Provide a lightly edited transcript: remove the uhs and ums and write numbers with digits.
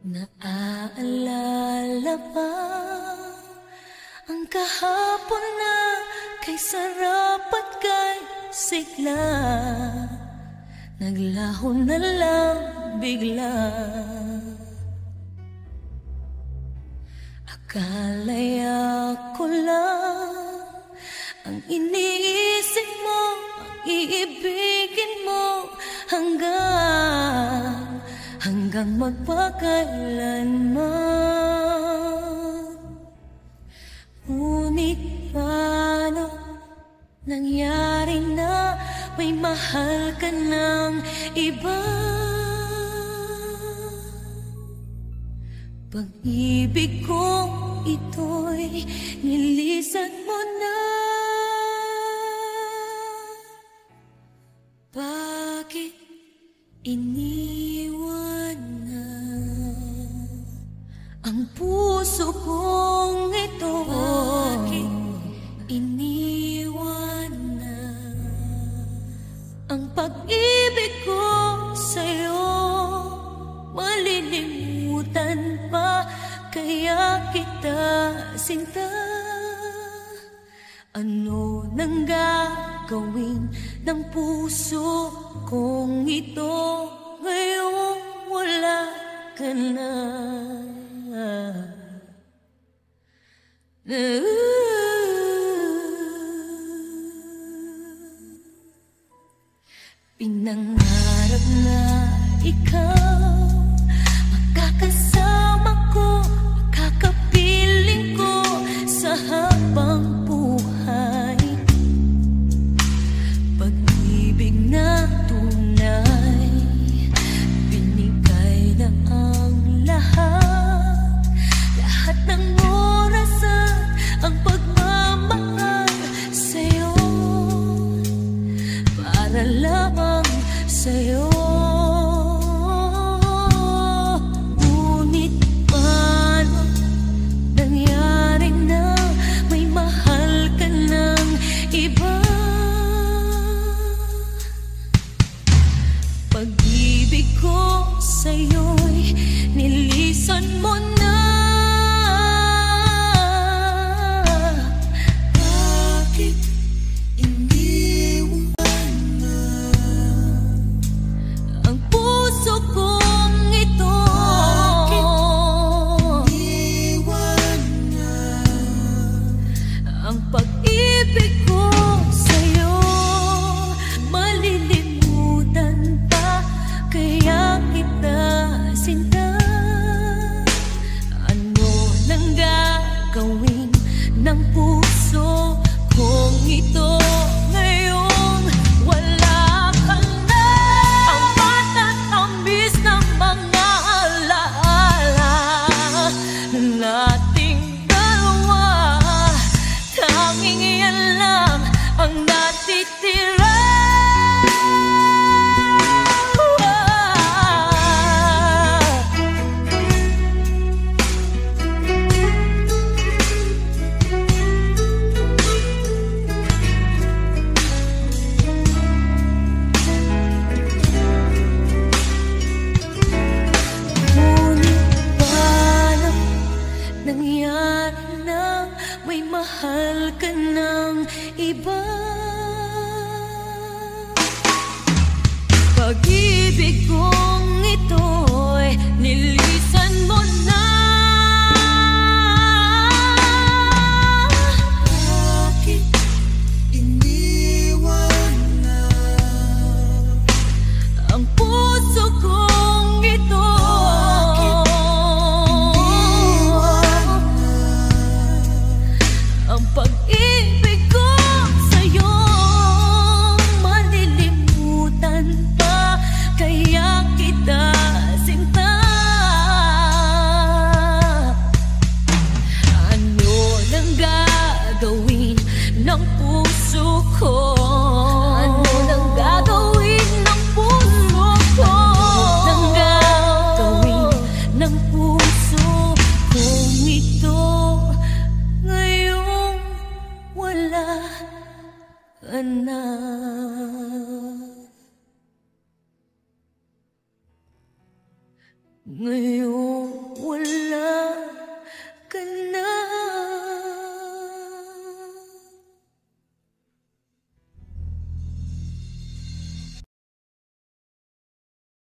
Naaalala ba ang kahapon na kay sarap at kay sigla, naglaho na lang bigla. Akala'y ako lang ang iniisip mo, ang iibigin mo hanggang magpakailanman. Ngunit paano nangyari na may mahal ka ng iba? Pag-ibig ko ito'y nilisan mo na. Bakit iniwan na ang puso kong ito? Bakit iniwan na ang pag-ibig ko sa'yo? Malilimutan pa kaya kita sinta. Ano nang gagawin ng puso kong ito ngayong wala ka na? Pinangarap na ikaw makakasama ko, makakapiling ko sa habang buhay. Pag-ibig na tunay, binigay na ang lahat ng oras at ang pagmamahal sa'yo, para lamang sa'yo. Ngunit paano nangyari na may mahal ka ng iba? Pag-ibig ko sa'yo'y nilisan mo na. Bakit iniwan na ang puso kong ito? Bakit iniwan na ang pag-ibig ko sa'yo? Malilimutan pa kaya kita sinta. Ano nang gagawin ng puso kong ito ngayong wala ka na? Ang matatamis ng mga alaala nating dalawa, tanging yan lang ang natitira. Nangyari na may mahal ka ng iba? Pag-ibig kong ito'y nilisan mo na. Bakit iniwan na ang puso kong ito? Ang pag-ibig ko sa'yo, malilimutan pa kaya kita sinta. Ano nang gagawin ng puso ko? Ano nang gagawin ng puso ko? Ano nang gagawin ng puso kong ito ngayong wala ka na? Ngayon wala